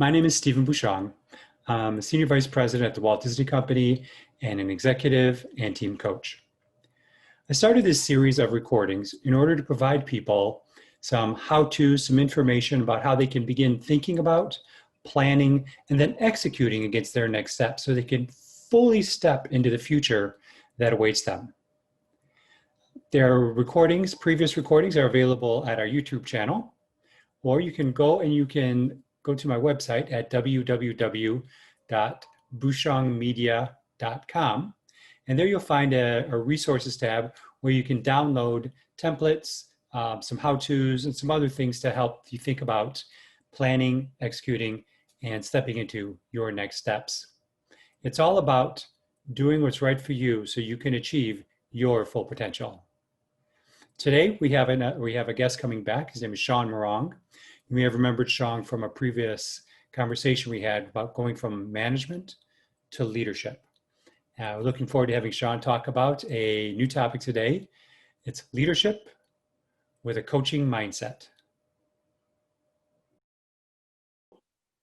My name is Stephen Bushong. I'm a Senior Vice President at the Walt Disney Company and an executive and team coach. I started this series of recordings in order to provide people some how-tos, some information about how they can begin thinking about, planning, and then executing against their next step so they can fully step into the future that awaits them. Their recordings, previous recordings, are available at our YouTube channel, or you can go to my website at www.bushongmedia.com, and there you'll find a resources tab where you can download templates, some how-tos, and some other things to help you think about planning, executing, and stepping into your next steps. It's all about doing what's right for you so you can achieve your full potential. Today, we have a guest coming back. His name is Sean Morong. You may have remembered Sean from a previous conversation we had about going from management to leadership. We're looking forward to having Sean talk about a new topic today. It's leadership with a coaching mindset.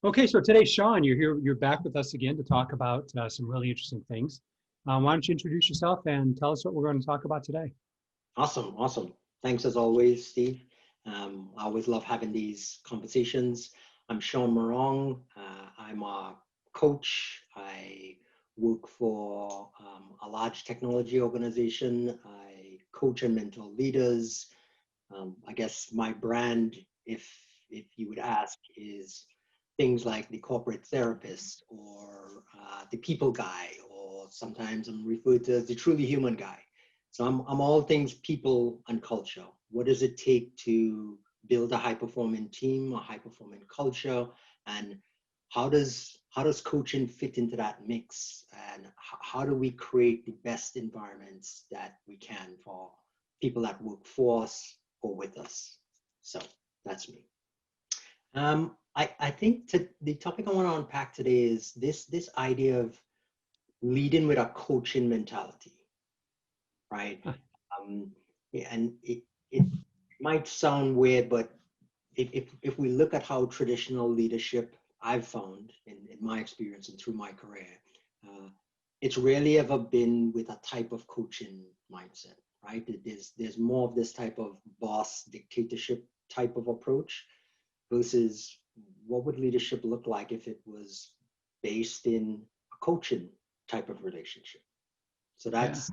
Okay, so today, Sean, you're back with us again to talk about some really interesting things. Why don't you introduce yourself and tell us what we're going to talk about today? Awesome. Thanks as always, Steve. I always love having these conversations. I'm Sean Morong. I'm a coach. I work for a large technology organization. I coach and mentor leaders. I guess my brand, if you would ask, is things like the corporate therapist or the people guy, or sometimes I'm referred to as the truly human guy. So I'm all things people and culture. What does it take to build a high-performing team, a high-performing culture, and how does coaching fit into that mix? And how do we create the best environments that we can for people that work for us or with us? So that's me. I think the topic I want to unpack today is this idea of leading with a coaching mentality. Right. And it might sound weird, but if we look at how traditional leadership I've found in my experience and through my career, it's rarely ever been with a type of coaching mindset, right? There's more of this type of boss dictatorship type of approach versus what would leadership look like if it was based in a coaching type of relationship. So that's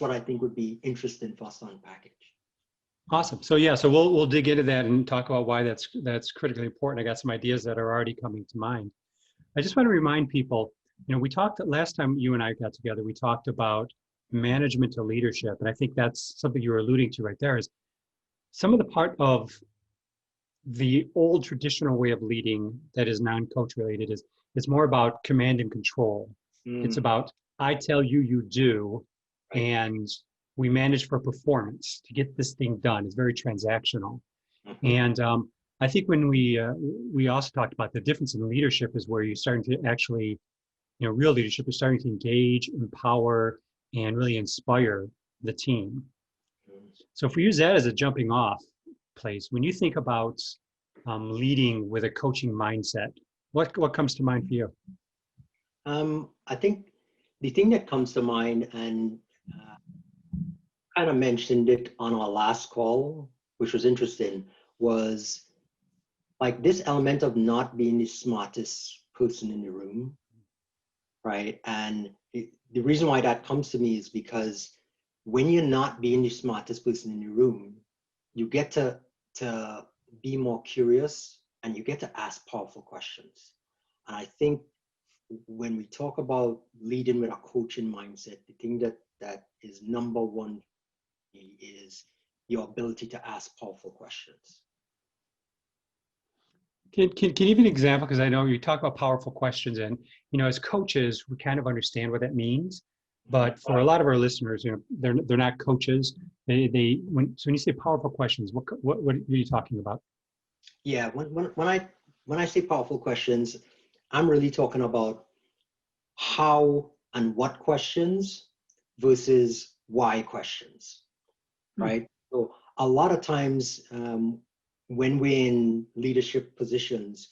what I think would be interesting for us to unpackage. Awesome. So we'll dig into that and talk about why that's critically important. I got some ideas that are already coming to mind. I just want to remind people, we talked last time you and I got together, we talked about management to leadership. And I think that's something you were alluding to right there, is some of the part of the old traditional way of leading that is non-coach related is more about command and control. It's about, I tell you, you do. And we manage for performance to get this thing done. It's very transactional. And I think when we also talked about the difference in leadership is where you're starting to actually, real leadership is starting to engage, empower, and really inspire the team. So if we use that as a jumping off place, when you think about leading with a coaching mindset, what comes to mind for you? I think the thing that comes to mind, and kind of mentioned it on our last call, which was interesting, was like this element of not being the smartest person in the room, right? And the reason why that comes to me is because when you're not being the smartest person in the room, you get to be more curious and you get to ask powerful questions. And I think when we talk about leading with a coaching mindset, the thing that is number one is your ability to ask powerful questions. Can you give an example? Because I know you talk about powerful questions, and as coaches, we kind of understand what that means. But for a lot of our listeners, they're not coaches. When you say powerful questions, what are you talking about? Yeah, when I say powerful questions, I'm really talking about how and what questions versus why questions, right? So a lot of times when we're in leadership positions,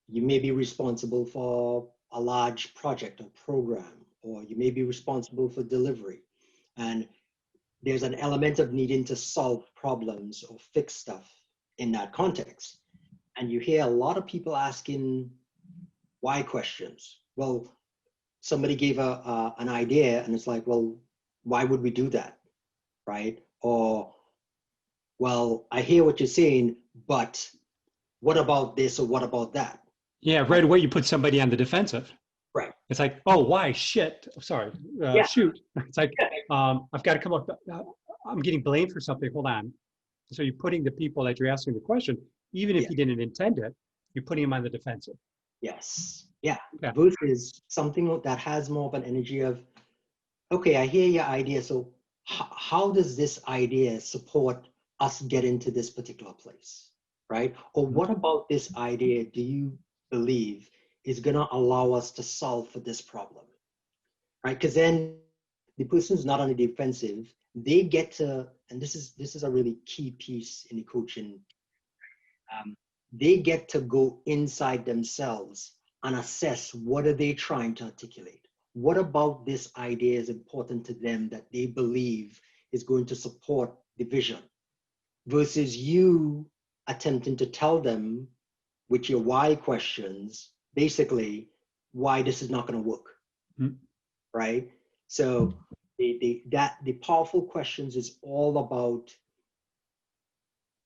You may be responsible for a large project or program, or you may be responsible for delivery. And there's an element of needing to solve problems or fix stuff in that context. And you hear a lot of people asking why questions. Well, somebody gave an idea and it's like, well, why would we do that? Right? Or, well, I hear what you're saying, but what about this or what about that? Yeah, right away you put somebody on the defensive. Right. It's like, oh, why? Shit. Sorry. Yeah. Shoot. It's like, I've got to come up. I'm getting blamed for something. Hold on. So you're putting the people that you're asking the question, even if Yeah. you didn't intend it, you're putting them on the defensive. Yes. Yeah. Yeah. Versus something that has more of an energy of, okay, I hear your idea. So how does this idea support us getting to this particular place? Right? Or what about this idea do you believe is going to allow us to solve for this problem? Right? Because then the person who's not on the defensive, they get to, and this is a really key piece in the coaching, they get to go inside themselves and assess what are they trying to articulate. What about this idea is important to them that they believe is going to support the vision, versus you attempting to tell them with your why questions, basically why this is not going to work. Mm-hmm. Right? So the powerful questions is all about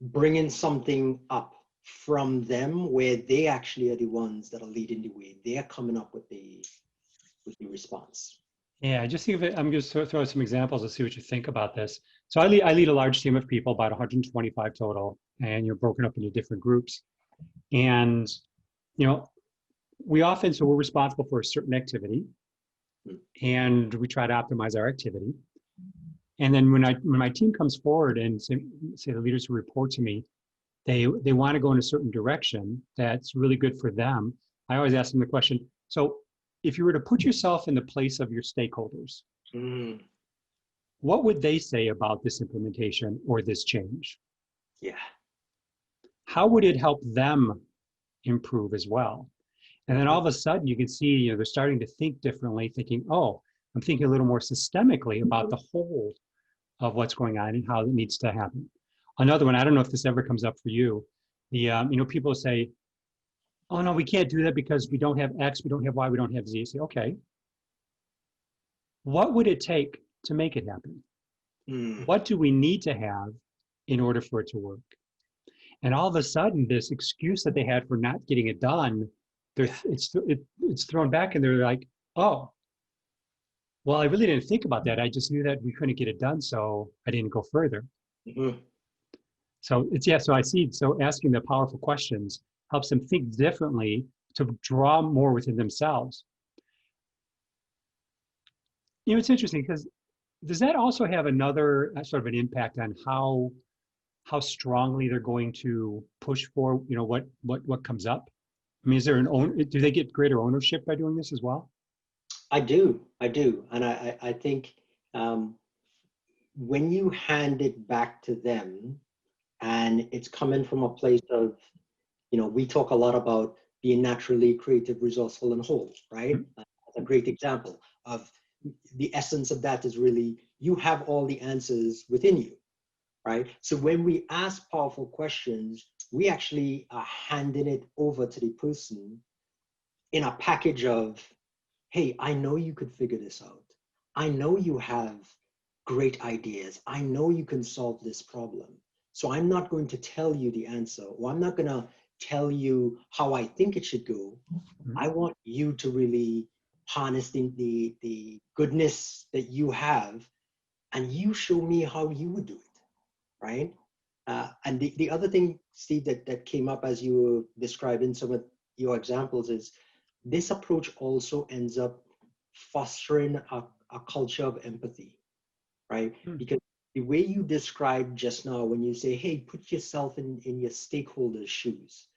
bringing something up from them where they actually are the ones that are leading the way. They're coming up with the response. Yeah, just think of it. I'm just throw some examples to see what you think about this. So I lead a large team of people, about 125 total, and you're broken up into different groups. And you know, so we're responsible for a certain activity, and we try to optimize our activity. And then when my team comes forward and say the leaders who report to me, they want to go in a certain direction that's really good for them. I always ask them the question, so if you were to put yourself in the place of your stakeholders, what would they say about this implementation or this change? Yeah. How would it help them improve as well? And then all of a sudden you can see, they're starting to think differently, thinking, oh, I'm thinking a little more systemically about the whole of what's going on and how it needs to happen. Another one, I don't know if this ever comes up for you. People say, oh no, we can't do that because we don't have X, we don't have Y, we don't have Z. Say, okay, what would it take to make it happen? What do we need to have in order for it to work? And all of a sudden, this excuse that they had for not getting it done, it's thrown back, and they're like, oh, well, I really didn't think about that. I just knew that we couldn't get it done, so I didn't go further. So so I see. So asking the powerful questions helps them think differently to draw more within themselves. It's interesting because does that also have another sort of an impact on how strongly they're going to push for what comes up? I mean, do they get greater ownership by doing this as well? I do, and I think when you hand it back to them, and it's coming from a place of, we talk a lot about being naturally creative, resourceful, and whole, right? That's a great example of the essence of that is really you have all the answers within you, right? So when we ask powerful questions, we actually are handing it over to the person in a package of, hey, I know you could figure this out. I know you have great ideas. I know you can solve this problem. So I'm not going to tell you the answer, or I'm not going to tell you how I think it should go. I want you to really harness the goodness that you have, and you show me how you would do it, right? And the other thing, Steve, that came up as you were describing some of your examples is this approach also ends up fostering a culture of empathy, right? Because the way you described just now, when you say, hey, put yourself in your stakeholders' shoes,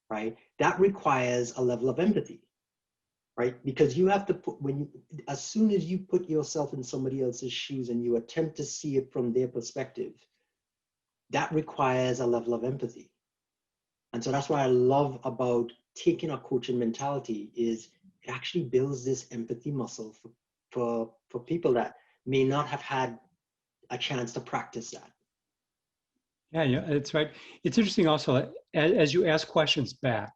right? That requires a level of empathy, right? Because you have to as soon as you put yourself in somebody else's shoes and you attempt to see it from their perspective, that requires a level of empathy. And so that's what I love about taking a coaching mentality is it actually builds this empathy muscle for people that may not have had a chance to practice that. Yeah, yeah, that's right. It's interesting also, as you ask questions back,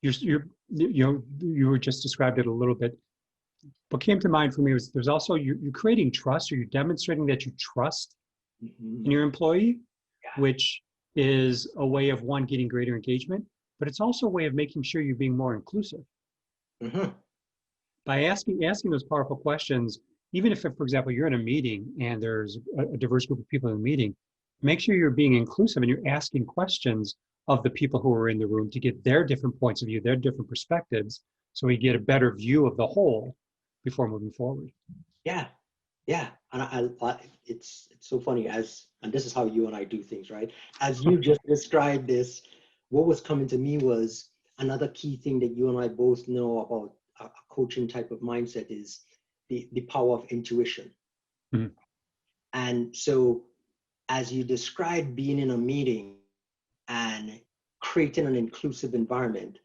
you were just described it a little bit. What came to mind for me was there's also, you're creating trust, or you're demonstrating that you trust in your employee, Yeah. which is a way of, one, getting greater engagement, but it's also a way of making sure you're being more inclusive. By asking those powerful questions, even if, for example, you're in a meeting and there's a diverse group of people in the meeting, make sure you're being inclusive and you're asking questions of the people who are in the room to get their different points of view, their different perspectives, so we get a better view of the whole before moving forward. Yeah, yeah, and it's so funny, and this is how you and I do things, right? As you just described this, what was coming to me was another key thing that you and I both know about a coaching type of mindset is the power of intuition. Mm-hmm. And so, as you described being in a meeting and creating an inclusive environment,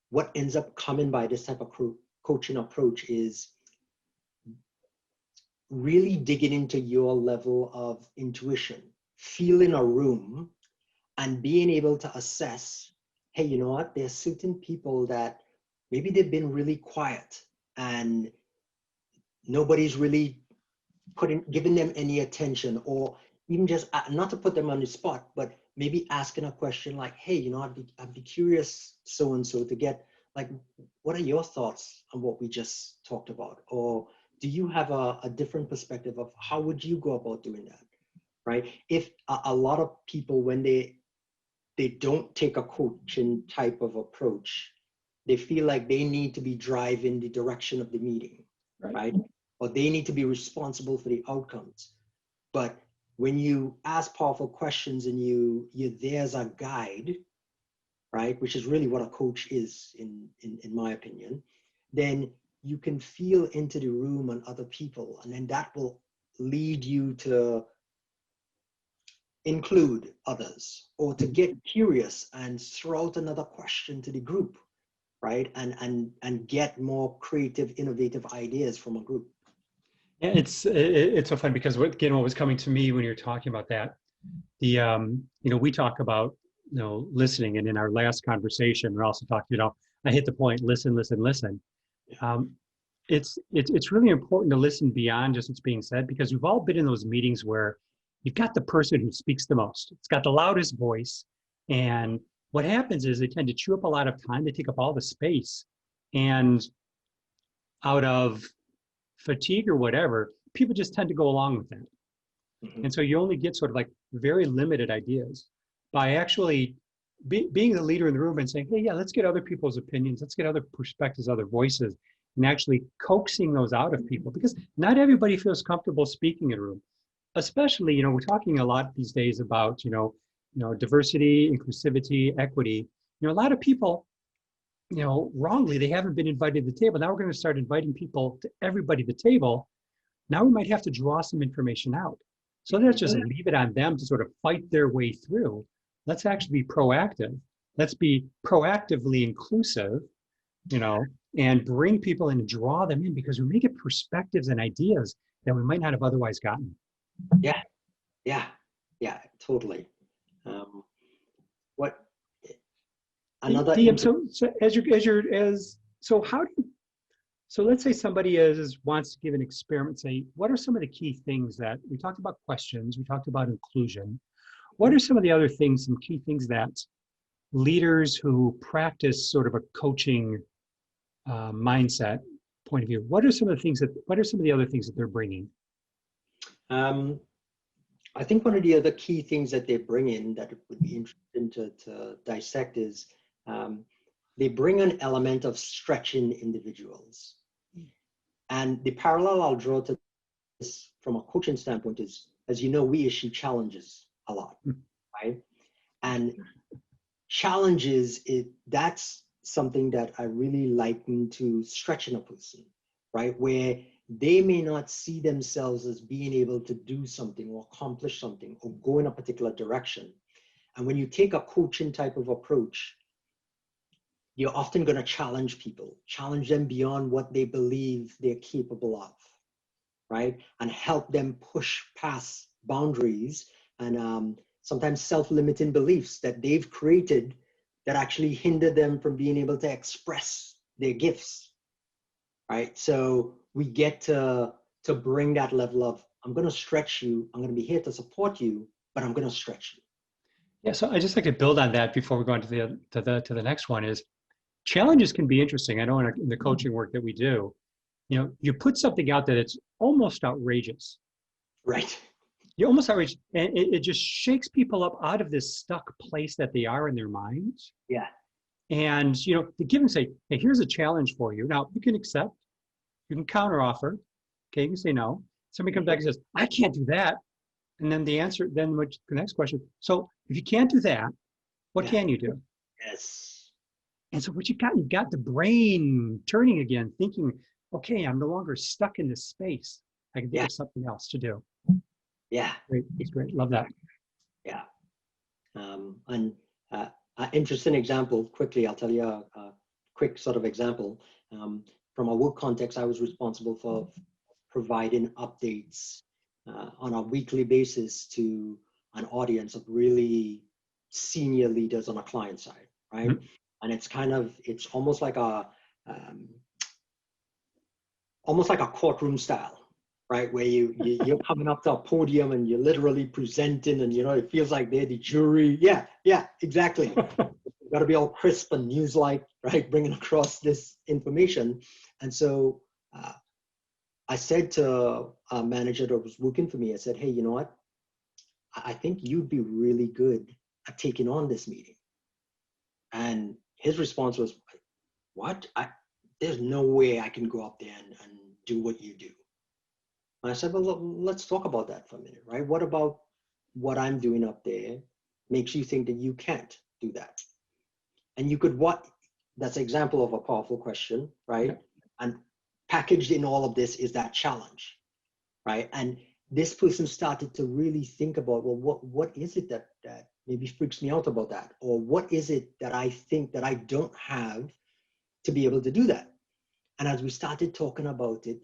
what ends up coming by this type of coaching approach is really digging into your level of intuition, feeling a room and being able to assess, hey, you know what, there's certain people that maybe they've been really quiet and nobody's really giving them any attention, or even just not to put them on the spot, but maybe asking a question like, hey, you know, I'd be curious so-and-so to get, like, what are your thoughts on what we just talked about? Or do you have a different perspective of how would you go about doing that, right? If a lot of people, when they don't take a coaching type of approach, they feel like they need to be driving the direction of the meeting, right? Or they need to be responsible for the outcomes. But when you ask powerful questions and you're there as a guide, right, which is really what a coach is in my opinion, then you can feel into the room and other people, and then that will lead you to include others or to get curious and throw out another question to the group, right? And get more creative, innovative ideas from a group. Yeah, it's so fun because what was coming to me when you're talking about that, we talk about, listening, and in our last conversation, we're also talking, I hit the point, listen, listen, listen. It's really important to listen beyond just what's being said, because we've all been in those meetings where you've got the person who speaks the most. It's got the loudest voice. And what happens is they tend to chew up a lot of time. They take up all the space. And out of fatigue or whatever, people just tend to go along with that. And so you only get sort of like very limited ideas. By actually being the leader in the room and saying, hey, yeah, let's get other people's opinions, let's get other perspectives, other voices, and actually coaxing those out of people, because not everybody feels comfortable speaking in a room. Especially, we're talking a lot these days about, diversity, inclusivity, equity. A lot of people, wrongly, they haven't been invited to the table. Now we're going to start inviting people to everybody at the table. Now we might have to draw some information out. So let's just leave it on them to sort of fight their way through. Let's actually be proactive. Let's be proactively inclusive, and bring people in and draw them in, because we may get perspectives and ideas that we might not have otherwise gotten. Yeah, totally. What another? So let's say somebody wants to give an experiment. Say, what are some of the key things that we talked about? Questions. We talked about inclusion. What are some of the other things, some key things that leaders who practice sort of a coaching mindset point of view? What are some of the other things that they're bringing? I think one of the other key things that they bring in that would be interesting to dissect is they bring an element of stretching individuals. And the parallel I'll draw to this from a coaching standpoint is, as you know, we issue challenges a lot, right? And challenges, that's something that I really liken to stretching a person, right? Where they may not see themselves as being able to do something or accomplish something or go in a particular direction. And when you take a coaching type of approach, you're often going to challenge people, challenge them beyond what they believe they're capable of, right? And help them push past boundaries and sometimes self-limiting beliefs that they've created that actually hinder them from being able to express their gifts, right? So we get to bring that level of, I'm going to stretch you, I'm going to be here to support you, but I'm going to stretch you. Yeah, so I just like to build on that before we go on to the next one. Is challenges can be interesting. I know in the coaching work that we do, you put something out that it's almost outrageous. Right. You're almost outrageous, and it just shakes people up out of this stuck place that they are in their minds. Yeah. And to give and say, hey, here's a challenge for you. Now you can accept, you can counteroffer. Okay, you can say no. Somebody comes back and says, I can't do that. And then the next question, so if you can't do that, what can you do? Yes. And so what you've got the brain turning again, thinking, okay, I'm no longer stuck in this space. I can think of something else to do. Yeah. Great. It's great. Love that. Yeah. An interesting example, quickly, I'll tell you a quick sort of example. From a work context, I was responsible for providing updates on a weekly basis to an audience of really senior leaders on a client side, right? Mm-hmm. And it's almost like a courtroom style, right? Where you're coming up to a podium and you're literally presenting, and it feels like they're the jury. Yeah, exactly. You've got to be all crisp and news-like, right? Bringing across this information. And so I said to a manager that was working for me, I said, hey, you know what? I think you'd be really good at taking on this meeting. And his response was, what? There's no way I can go up there and do what you do. And I said, well, look, let's talk about that for a minute, right? What about what I'm doing up there makes you think that you can't do that? And that's an example of a powerful question, right? Yeah. And packaged in all of this is that challenge, right? And this person started to really think about, well, what is it that maybe freaks me out about that? Or what is it that I think that I don't have to be able to do that? And as we started talking about it,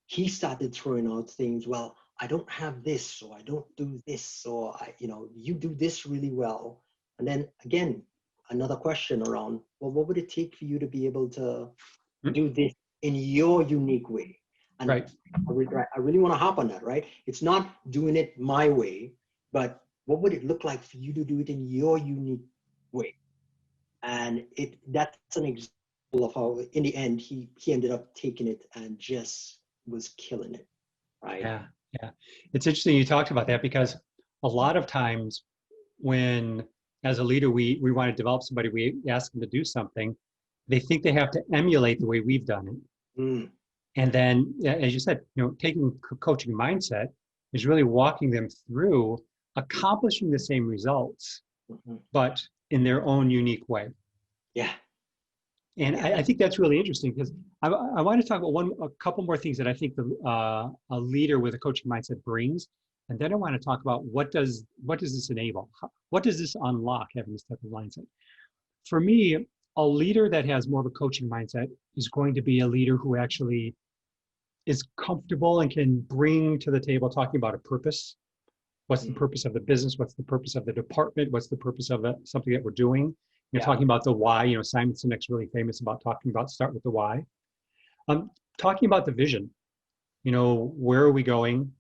he started throwing out things, well, I don't have this, or I don't do this, or you do this really well. And then again, another question around, well, what would it take for you to be able to do this in your unique way? And right. I really want to hop on that, right? It's not doing it my way, but what would it look like for you to do it in your unique way? And that's an example of how, in the end, he ended up taking it and just was killing it, right? Yeah. It's interesting you talked about that, because a lot of times when, as a leader, we want to develop somebody, we ask them to do something, they think they have to emulate the way we've done it. Mm. And then, as you said, taking coaching mindset is really walking them through accomplishing the same results, but in their own unique way. Yeah. And I think that's really interesting, because I want to talk about a couple more things that I think a leader with a coaching mindset brings. And then I want to talk about what does this enable? What does this unlock, having this type of mindset? For me, a leader that has more of a coaching mindset is going to be a leader who actually is comfortable and can bring to the table talking about a purpose. What's the purpose of the business? What's the purpose of the department? What's the purpose of something that we're doing? Talking about the why. Simon Sinek's really famous about talking about start with the why. Talking about the vision. Where are we going?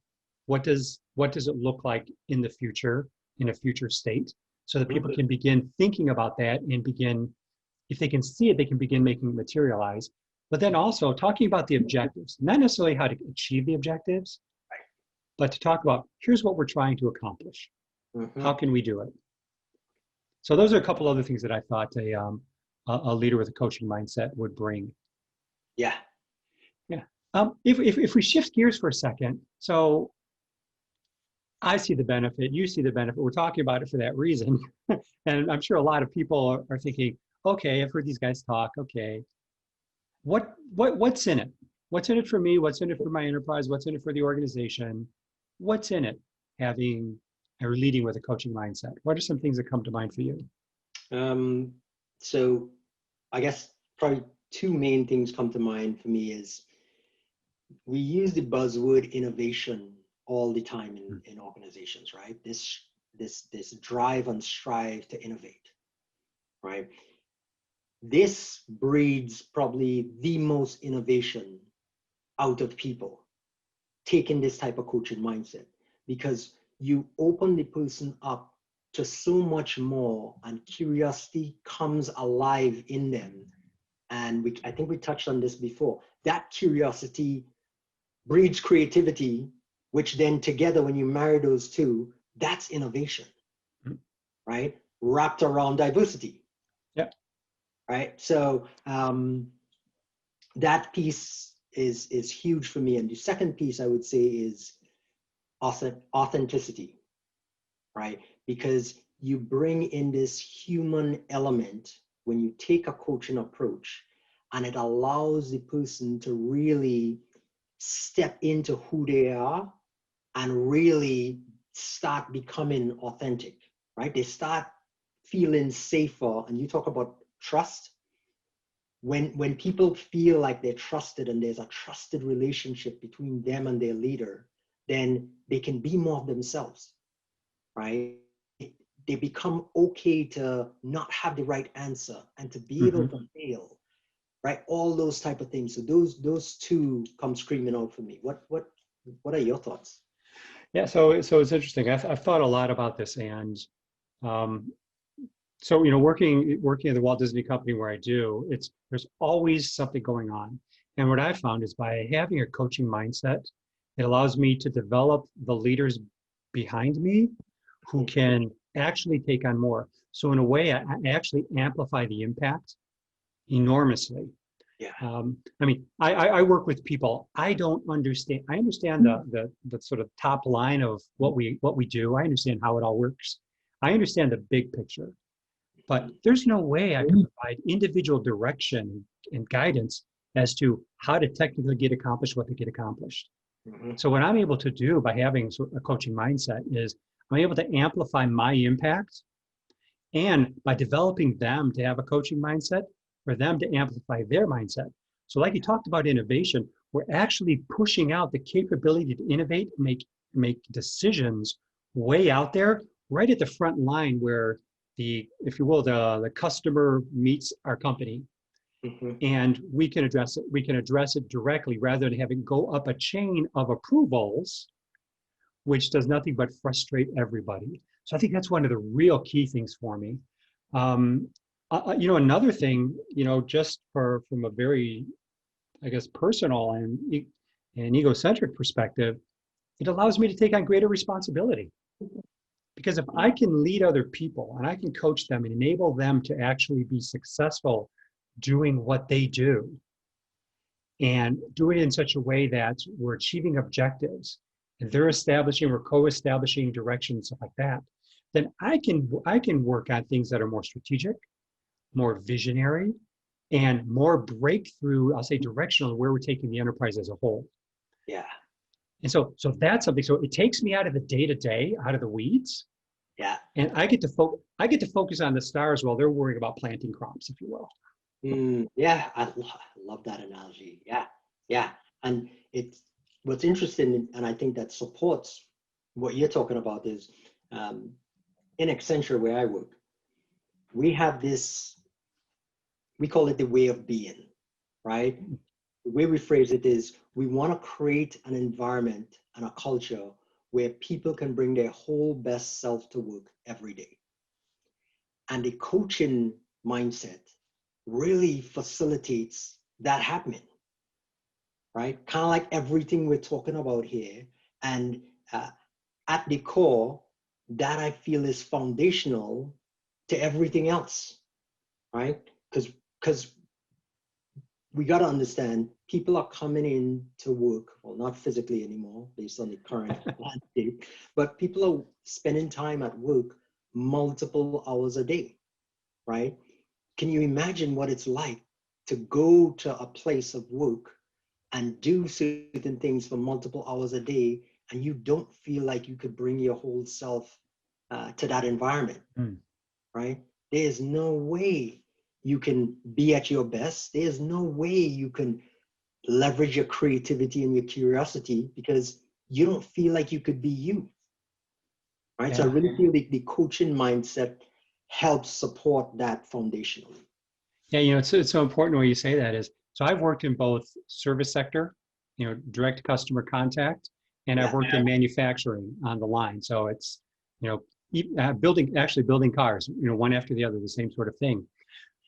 What does it look like in the future, in a future state, so that people can begin thinking about that and begin, if they can see it, they can begin making it materialize. But then also talking about the objectives, not necessarily how to achieve the objectives, but to talk about, here's what we're trying to accomplish. How can we do it? So those are a couple other things that I thought a leader with a coaching mindset would bring. Yeah. If we shift gears for a second, so I see the benefit, you see the benefit, we're talking about it for that reason. And I'm sure a lot of people are thinking, okay, I've heard these guys talk, okay, what's in it? What's in it for me? What's in it for my enterprise? What's in it for the organization? What's in it having or leading with a coaching mindset? What are some things that come to mind for you? So I guess probably two main things come to mind for me is we use the buzzword innovation all the time in organizations, right? This drive and strive to innovate, right? This breeds probably the most innovation out of people taking this type of coaching mindset, because you open the person up to so much more and curiosity comes alive in them. And I think we touched on this before. That curiosity breeds creativity, which then together, when you marry those two, that's innovation, right? Wrapped around diversity. Yeah. Right. So that piece is huge for me. And the second piece I would say is authenticity, right? Because you bring in this human element when you take a coaching approach, and it allows the person to really step into who they are and really start becoming authentic, right? They start feeling safer. And you talk about trust. When people feel like they're trusted and there's a trusted relationship between them and their leader, then they can be more of themselves, right? They become okay to not have the right answer and to be able to fail, right? All those type of things. So those two come screaming out for me. What are your thoughts? Yeah, so it's interesting. I've thought a lot about this, and so working at the Walt Disney Company where I do, there's always something going on. And what I found is by having a coaching mindset, it allows me to develop the leaders behind me who can actually take on more. So in a way, I actually amplify the impact enormously. Yeah. I mean, I work with people. I don't understand. I understand the sort of top line of what we do. I understand how it all works. I understand the big picture, but there's no way I can provide individual direction and guidance as to how to technically get accomplished what to get accomplished. So what I'm able to do by having a coaching mindset is I'm able to amplify my impact, and by developing them to have a coaching mindset, for them to amplify their mindset. So like you talked about innovation, we're actually pushing out the capability to innovate, make decisions way out there, right at the front line where if you will, the customer meets our company. And we can address it directly rather than having go up a chain of approvals, which does nothing but frustrate everybody. So I think that's one of the real key things for me. Another thing, just from a very, I guess, personal and egocentric perspective, it allows me to take on greater responsibility. Because if I can lead other people and I can coach them and enable them to actually be successful doing what they do, and do it in such a way that we're achieving objectives and we're co-establishing directions, stuff like that, then I can work on things that are more strategic, more visionary, and more breakthrough, I'll say directional, where we're taking the enterprise as a whole. Yeah. And so that's something. So it takes me out of the day-to-day, out of the weeds. Yeah. And I get to focus on the stars while they're worrying about planting crops, if you will. Yeah, I love that analogy. Yeah. And it's what's interesting, and I think that supports what you're talking about is in Accenture where I work, we have this, we call it the way of being, right? The way we phrase it is we want to create an environment and a culture where people can bring their whole best self to work every day. And the coaching mindset really facilitates that happening, right? Kind of like everything we're talking about here. And at the core, that I feel is foundational to everything else, right? Because we got to understand people are coming in to work, well, not physically anymore based on the current landscape, but people are spending time at work multiple hours a day, right? Can you imagine what it's like to go to a place of work and do certain things for multiple hours a day and you don't feel like you could bring your whole self to that environment, Mm. right? There's no way you can be at your best. There's no way you can leverage your creativity and your curiosity because you don't feel like you could be you, right? So I Yeah. really feel like the coaching mindset helps support that foundationally. Yeah, it's so important when you say that is, so I've worked in both service sector, direct customer contact, and I've Yeah. worked in manufacturing on the line. So it's, building cars, one after the other, the same sort of thing.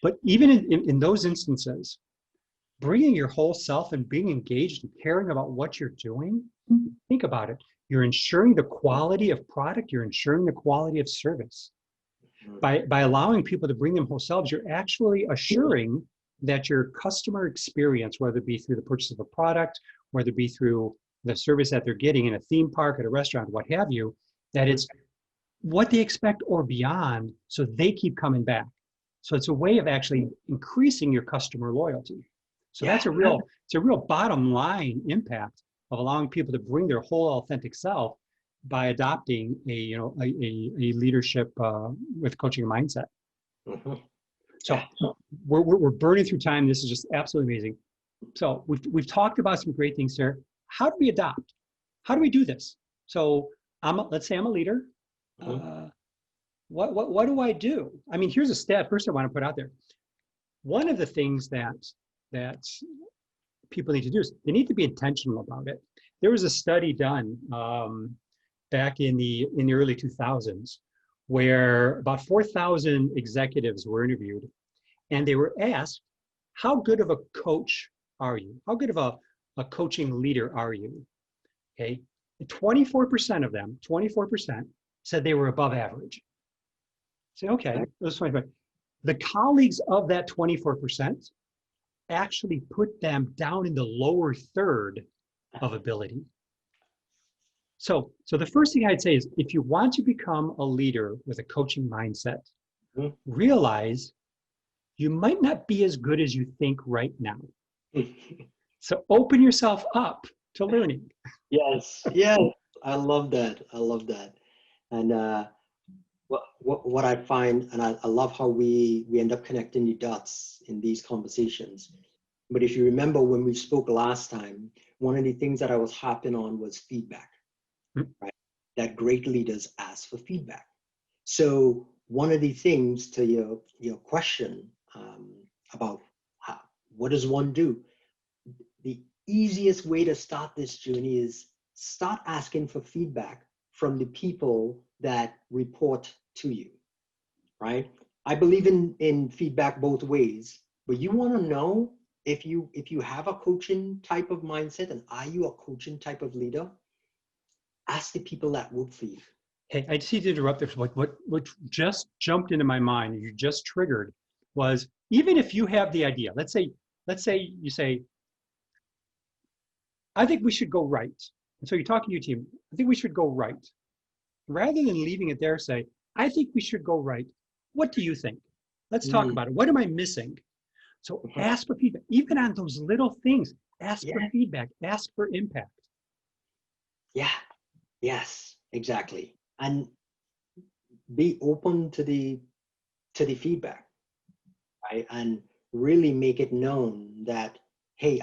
But even in those instances, bringing your whole self and being engaged and caring about what you're doing, think about it. You're ensuring the quality of product, you're ensuring the quality of service. By allowing people to bring them whole selves, you're actually assuring that your customer experience, whether it be through the purchase of a product, whether it be through the service that they're getting in a theme park, at a restaurant, what have you, that it's what they expect or beyond, so they keep coming back. So it's a way of actually increasing your customer loyalty. So Yeah. it's a real bottom line impact of allowing people to bring their whole authentic self by adopting a leadership with coaching mindset. Mhm. So Yeah. we're burning through time. This is just absolutely amazing. So we've talked about some great things here. How do we adopt? How do we do this? So let's say I'm a leader. Mhm. What do I do? I mean, here's a stat first I want to put out there. One of the things that people need to do is they need to be intentional about it. There was a study done back in the early 2000s where about 4,000 executives were interviewed, and they were asked, how good of a coach are you? How good of a coaching leader are you? Okay. 24% of them, 24%, said they were above average. Say, okay, those 25. The colleagues of that 24% actually put them down in the lower third of ability. So the first thing I'd say is if you want to become a leader with a coaching mindset, Mhm. realize you might not be as good as you think right now. So open yourself up to learning. Yes, yes, I love that. I love that. And what I find, and I love how we end up connecting the dots in these conversations. But if you remember when we spoke last time, one of the things that I was harping on was feedback, right? That great leaders ask for feedback. So one of the things to your question about what does one do? The easiest way to start this journey is start asking for feedback from the people that report to you, right? I believe in feedback both ways, but you want to know if you have a coaching type of mindset and are you a coaching type of leader, ask the people that work for you. Hey, I just need to interrupt this. What just jumped into my mind, you just triggered, was even if you have the idea, let's say you say, I think we should go right. And so you're talking to your team, I think we should go right. Rather than leaving it there, say, I think we should go right. What do you think? Let's talk about it. What am I missing? So ask for feedback. Even on those little things, ask for feedback, ask for impact. Yeah, yes, exactly. And be open to the feedback, right? And really make it known that, hey,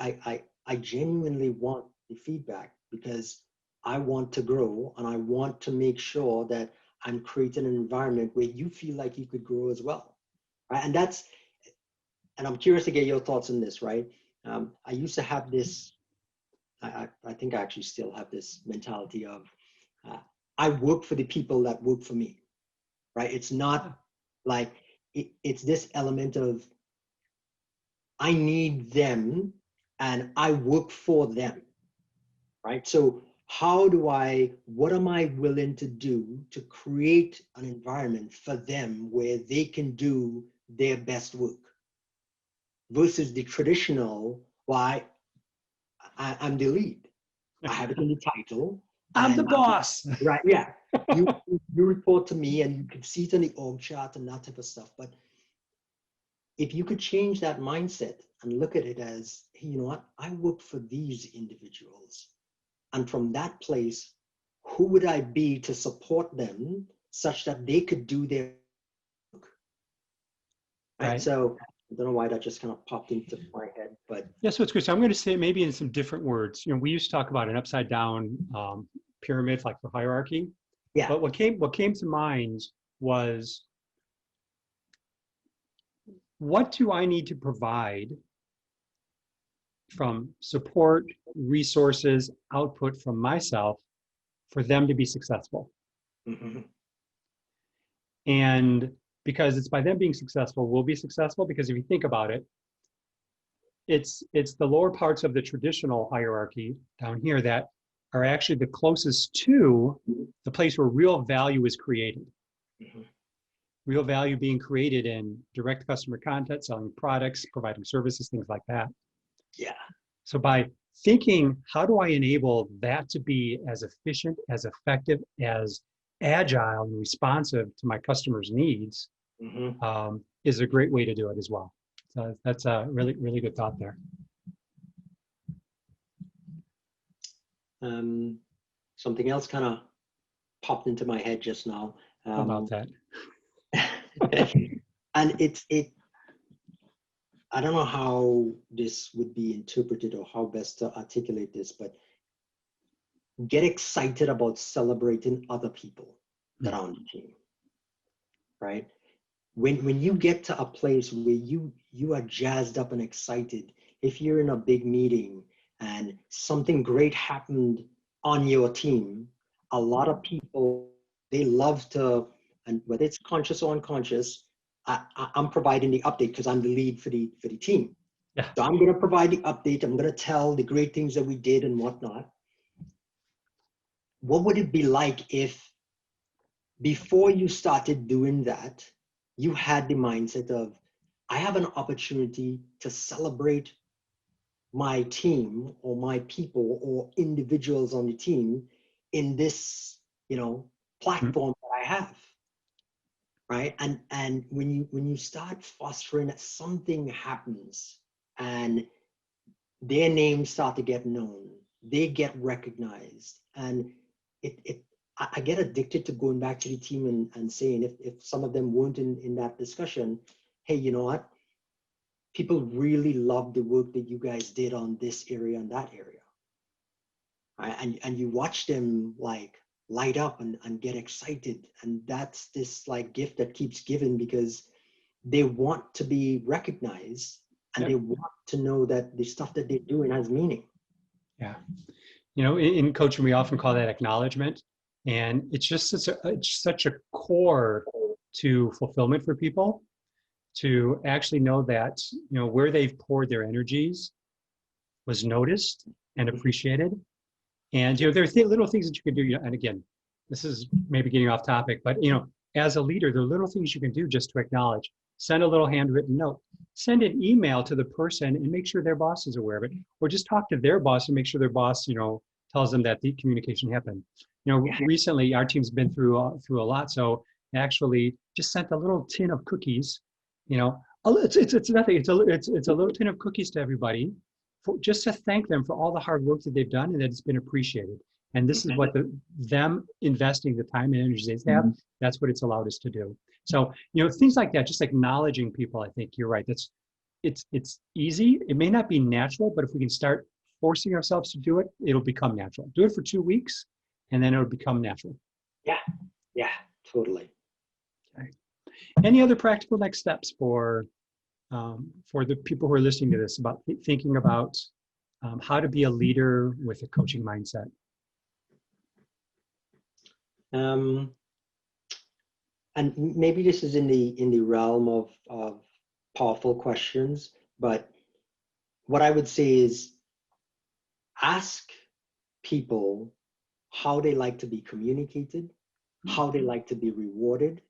I genuinely want the feedback because I want to grow and I want to make sure that I'm creating an environment where you feel like you could grow as well, right? And I'm curious to get your thoughts on this, right? I used to have this, I think I actually still have this mentality of, I work for the people that work for me, right? It's not like, it's this element of, I need them and I work for them, right? So what am I willing to do to create an environment for them where they can do their best work versus the traditional, why I'm the lead. I have it in the title. I'm the And boss. right, yeah. You report to me and you can see it on the org chart and that type of stuff. But if you could change that mindset and look at it as, hey, you know what, I work for these individuals. And from that place, who would I be to support them such that they could do their work. Right. So I don't know why that just kind of popped into my head, but yeah, so it's good. So I'm going to say it maybe in some different words. You know, we used to talk about an upside down pyramid, like for hierarchy. yeah. But what came to mind was, what do I need to provide from support, resources, output from myself for them to be successful? Mm-hmm. And because it's by them being successful, we'll be successful. Because if you think about it, it's the lower parts of the traditional hierarchy down here that are actually the closest to the place where real value is created. Mm-hmm. Real value being created in direct customer contact, selling products, providing services, things like that. Yeah. So by thinking, how do I enable that to be as efficient, as effective, as agile and responsive to my customers' needs, Mm-hmm. is a great way to do it as well. So that's a really, really good thought there. Something else kind of popped into my head just now. How about that? And it I don't know how this would be interpreted or how best to articulate this, but get excited about celebrating other people that are on the team, right? When you get to a place where you are jazzed up and excited, if you're in a big meeting and something great happened on your team, a lot of people, they love to, and whether it's conscious or unconscious, I'm providing the update because I'm the lead for the team. Yeah. So I'm going to provide the update. I'm going to tell the great things that we did and whatnot. What would it be like if before you started doing that, you had the mindset of, I have an opportunity to celebrate my team or my people or individuals on the team in this, platform that I have, right? And when you start fostering that, something happens and their names start to get known, they get recognized, and I get addicted to going back to the team and saying, if some of them weren't in that discussion, hey, you know what? People really love the work that you guys did on this area and that area. Right? And you watch them like light up and get excited. And that's this like gift that keeps giving because they want to be recognized and Yep. they want to know that the stuff that they're doing has meaning. Yeah. You know, in coaching, we often call that acknowledgement. And it's just such a core to fulfillment for people to actually know that, where they've poured their energies was noticed and appreciated. And, there are little things that you can do. And again, this is maybe getting off topic, but, as a leader, there are little things you can do just to acknowledge. Send a little handwritten note. Send an email to the person and make sure their boss is aware of it. Or just talk to their boss and make sure their boss, tells them that the communication happened. Recently our team's been through a lot. So actually just sent a little tin of cookies, it's nothing. It's a little tin of cookies to everybody just to thank them for all the hard work that they've done and that it's been appreciated. And this is what them investing the time and energy they have, that's what it's allowed us to do. So, things like that, just acknowledging people, I think you're right. It's easy. It may not be natural, but if we can start forcing ourselves to do it, it'll become natural. Do it for 2 weeks and then it'll become natural. Yeah, totally. Okay. Any other practical next steps for the people who are listening to this about thinking about how to be a leader with a coaching mindset? And maybe this is in the realm of powerful questions, but what I would say is ask people how they like to be communicated, how they like to be rewarded,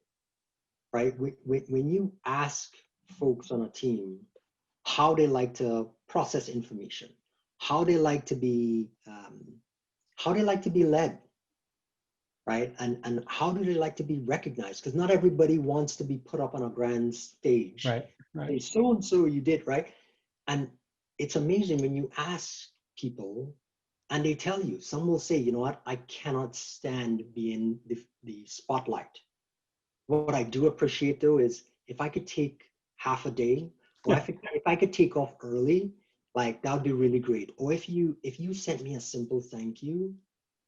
right? When you ask folks on a team how they like to process information, how they like to be led, right? And how do they like to be recognized? Because not everybody wants to be put up on a grand stage. Right. Hey, so and so you did, right? And it's amazing when you ask people and they tell you. Some will say, you know what, I cannot stand being the spotlight. what I do appreciate though is if I could take half a day, or if I could take off early, like that would be really great. Or if you sent me a simple thank you,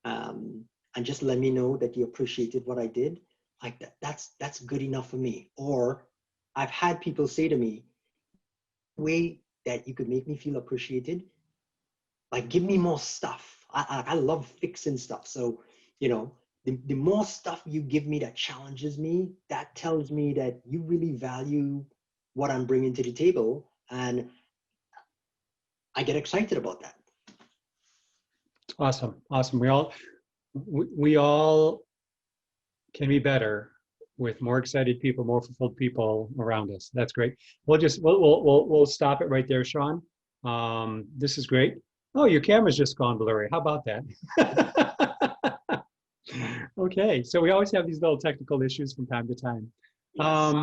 and just let me know that you appreciated what I did, like that's good enough for me. Or I've had people say to me, way that you could make me feel appreciated, like give me more stuff. I love fixing stuff. So, you know, the more stuff you give me that challenges me, that tells me that you really value what I'm bringing to the table. And I get excited about that. Awesome. Awesome. We all can be better with more excited people, more fulfilled people around us. That's great. We'll stop it right there, Sean. This is great. Oh, your camera's just gone blurry. How about that? Okay, so we always have these little technical issues from time to time. Yes.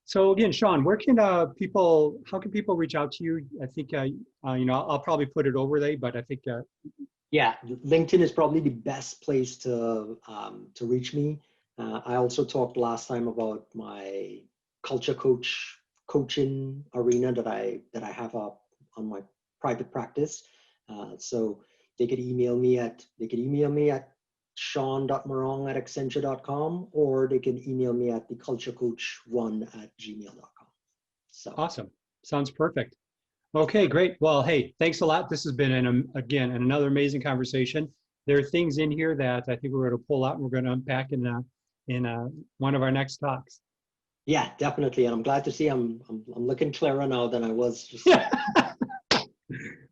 So again, Sean, where can how can people reach out to you? I think, you know, I'll probably put it over there, but I think, Yeah, LinkedIn is probably the best place to reach me. I also talked last time about my culture coaching arena that I have up on my private practice. So they could email me at sean.morong@accenture.com, or they can email me at theculturecoach1@gmail.com. So awesome. Sounds perfect. Okay, great. Well, hey, thanks a lot. This has been again another amazing conversation. There are things in here that I think we're going to pull out and we're going to unpack in one of our next talks. yeah, definitely, and I'm glad to see I'm looking clearer now than I was just.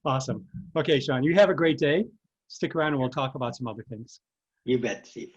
Awesome. Okay, Sean, you have a great day. Stick around and we'll talk about some other things. You bet, Steve.